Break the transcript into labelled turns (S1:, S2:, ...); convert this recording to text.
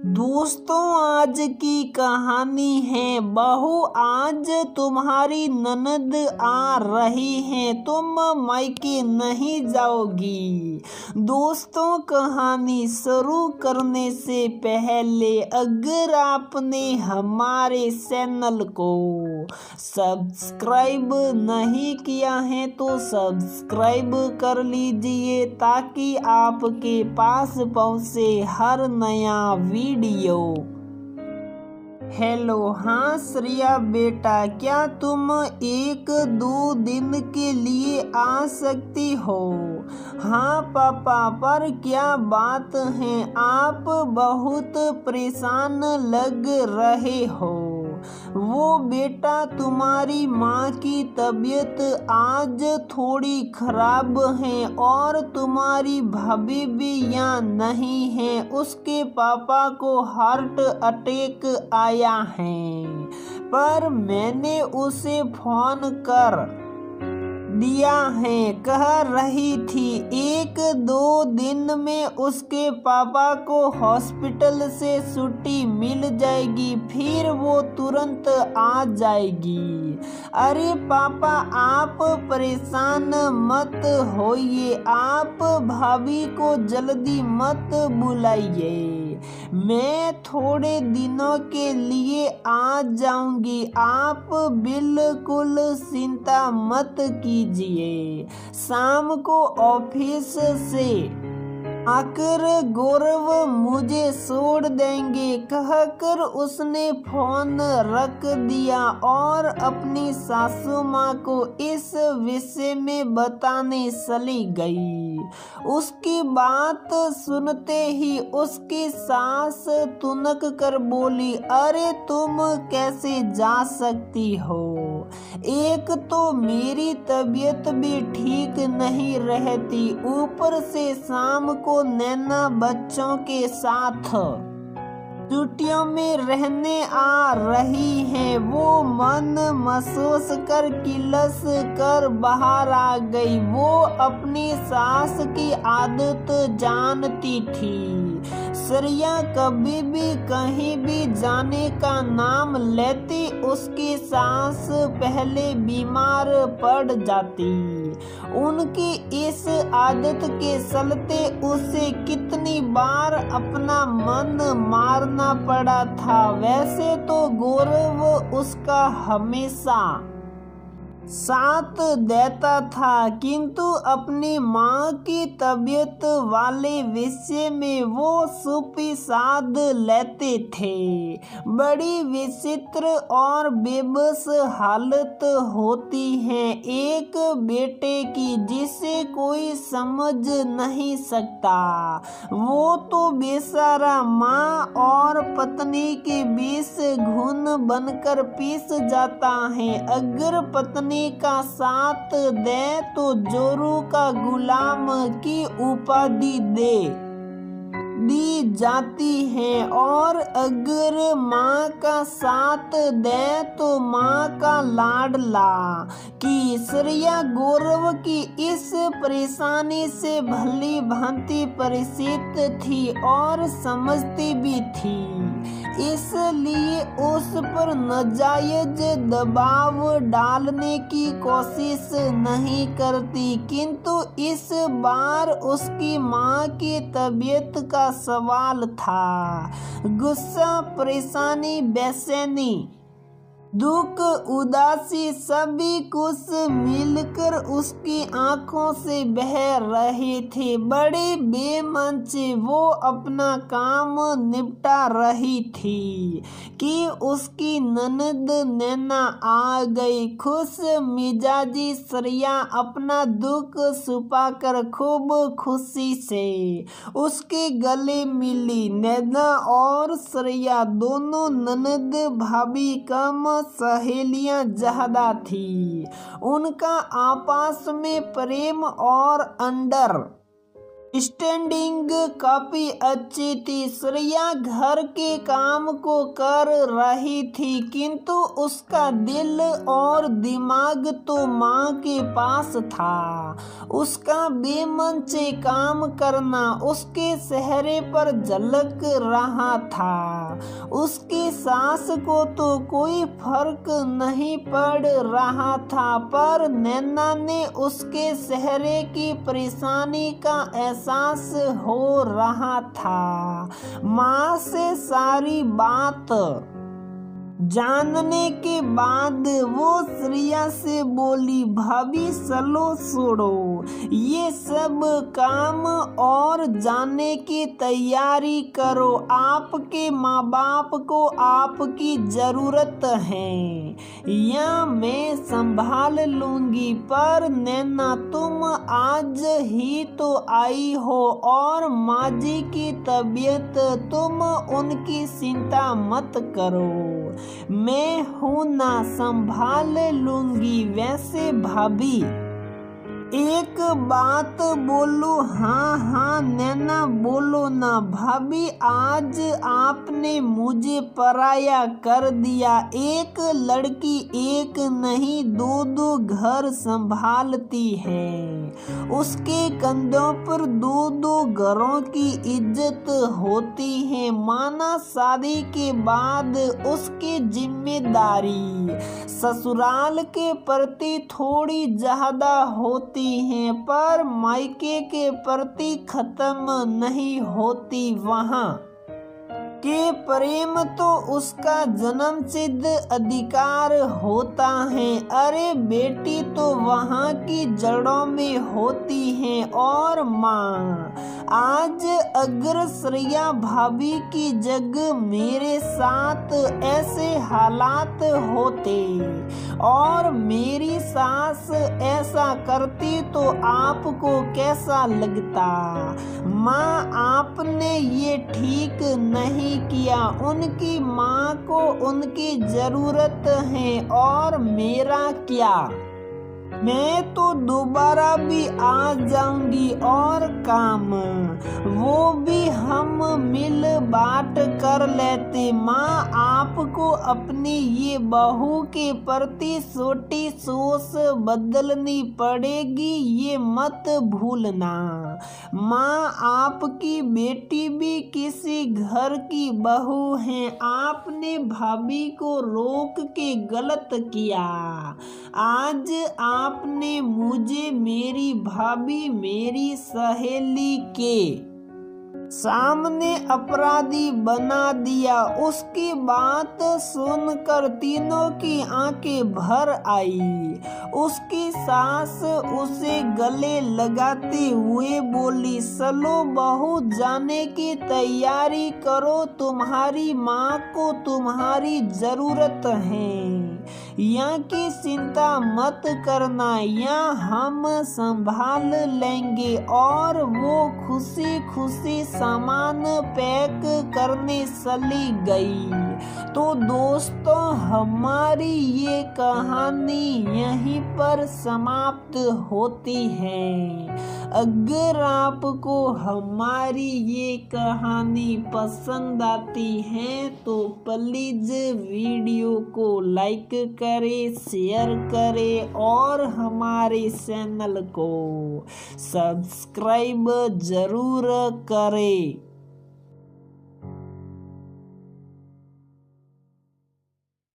S1: दोस्तों, आज की कहानी है बहू आज तुम्हारी ननद आ रही है, तुम मायके नहीं जाओगी। दोस्तों, कहानी शुरू करने से पहले अगर आपने हमारे चैनल को सब्सक्राइब नहीं किया है तो सब्सक्राइब कर लीजिए ताकि आपके पास पहुंचे हर नया वीडियो। हेलो, हाँ श्रेया बेटा, क्या तुम 1-2 दिन के लिए आ सकती हो? हाँ पापा, पर क्या बात है? आप बहुत परेशान लग रहे हो। वो बेटा, तुम्हारी माँ की तबीयत आज थोड़ी खराब है और तुम्हारी भाभी भी यहाँ नहीं है। उसके पापा को हार्ट अटैक आया है, पर मैंने उसे फोन कर दिया है। कह रही थी 1-2 दिन में उसके पापा को हॉस्पिटल से छुट्टी मिल जाएगी, फिर वो तुरंत आ जाएगी। अरे पापा, आप परेशान मत होइए, आप भाभी को जल्दी मत बुलाइए। मैं थोड़े दिनों के लिए आ जाऊंगी, आप बिल्कुल चिंता मत कीजिए। शाम को ऑफिस से आकर गौरव मुझे छोड़ देंगे, कहकर उसने फोन रख दिया और अपनी सासू माँ को इस विषय में बताने चली गई। उसकी बात सुनते ही उसकी सास तुनक कर बोली, अरे तुम कैसे जा सकती हो? एक तो मेरी तबीयत भी ठीक नहीं रहती, ऊपर से शाम को नैना बच्चों के साथ छुट्टियों में रहने आ रही है। वो मन महसूस कर किलस कर बाहर आ गई। वो अपनी सास की आदत जानती थी। श्रेया कभी भी कहीं भी जाने का नाम लेती, उसकी सास पहले बीमार पड़ जाती। उनकी इस आदत के चलते उसे कितनी बार अपना मन मारना पड़ा था। वैसे तो गौरव उसका हमेशा साथ देता था, किंतु अपनी माँ की तबीयत वाले विषय में वो चुप्पी साध लेते थे। बड़ी विचित्र और बेबस हालत होती है एक बेटे की, जिसे कोई समझ नहीं सकता। वो तो बेचारा माँ और पत्नी के बीच घुन बनकर पीस जाता है। अगर पत्नी का साथ दे तो जोरू का गुलाम की उपाधि दी जाती है, और अगर माँ का साथ दे तो माँ का लाडला। कि श्रेया गौरव की इस परेशानी से भली भांति परिचित थी और समझती भी थी, इसलिए उस पर नाजायज दबाव डालने की कोशिश नहीं करती। किंतु इस बार उसकी माँ की तबीयत का सवाल था। गुस्सा, परेशानी, बेचैनी, दुख, उदासी सभी कुछ मिलकर उसकी आंखों से बह रहे थे। बड़े बेमन से वो अपना काम निपटा रही थी कि उसकी ननद नैना आ गई। खुश मिजाजी श्रेया अपना दुख छुपाकर खूब खुशी से उसके गले मिली। नैना और श्रेया दोनों ननद भाभी कम सहेलियां ज्यादा थी। उनका आपस में प्रेम और अंडर स्टैंडिंग काफी अच्छी थी। श्रेया घर के काम को कर रही थी, किंतु उसका दिल और दिमाग तो माँ के पास था। उसका बेमन से काम करना उसके चेहरे पर झलक रहा था। उसकी सास को तो कोई फर्क नहीं पड़ रहा था, पर नैना ने उसके चेहरे की परेशानी का एहसास हो रहा था। माँ से सारी बात जानने के बाद वो श्रेया से बोली, भाभी चलो छोड़ो ये सब काम और जाने की तैयारी करो। आपके माँ बाप को आपकी जरूरत है, या मैं संभाल लूंगी। पर नैना तुम आज ही तो आई हो और माँ जी की तबीयत, तुम उनकी चिंता मत करो, मैं हूं ना, संभाल लूंगी। वैसे भाभी एक बात बोलो। हाँ हाँ नैना बोलो ना। भाभी आज आपने मुझे पराया कर दिया। एक लड़की एक नहीं दो दो घर संभालती है, उसके कंधों पर दो दो घरों की इज्जत होती है। माना शादी के बाद उसकी जिम्मेदारी ससुराल के प्रति थोड़ी ज्यादा होती हैं, पर मायके के प्रति खत्म नहीं होती। वहाँ के प्रेम तो उसका जन्म सिद्ध अधिकार होता है। अरे बेटी तो वहाँ की जड़ों में होती है। और माँ आज अगर श्रेया भाभी की जगह मेरे साथ ऐसे हालात होते और मेरी सास ऐसा करती तो आपको कैसा लगता? माँ आपने ये ठीक नहीं किया। उनकी माँ को उनकी जरूरत है और मेरा क्या? मैं तो दोबारा भी आ जाऊंगी और काम वो भी हम मिल बांट कर लेते। माँ आपको अपनी ये बहू के प्रति छोटी सोच बदलनी पड़ेगी, ये मत भूलना। माँ आपकी बेटी भी किसी घर की बहू है। आपने भाभी को रोक के गलत किया। आज आपने मुझे मेरी भाभी मेरी सहेली के सामने अपराधी बना दिया। उसकी बात सुनकर तीनों की आंखें भर आई। उसकी सास उसे गले लगाते हुए बोली, चलो बहू जाने की तैयारी करो, तुम्हारी माँ को तुम्हारी जरूरत है। यहाँ की चिंता मत करना, यहाँ हम संभाल लेंगे। और वो खुशी खुशी सामान पैक करने चली गई। तो दोस्तों हमारी ये कहानी यहीं पर समाप्त होती है। अगर आपको हमारी ये कहानी पसंद आती है तो प्लीज वीडियो को लाइक करें, शेयर करें और हमारे चैनल को सब्सक्राइब जरूर करें।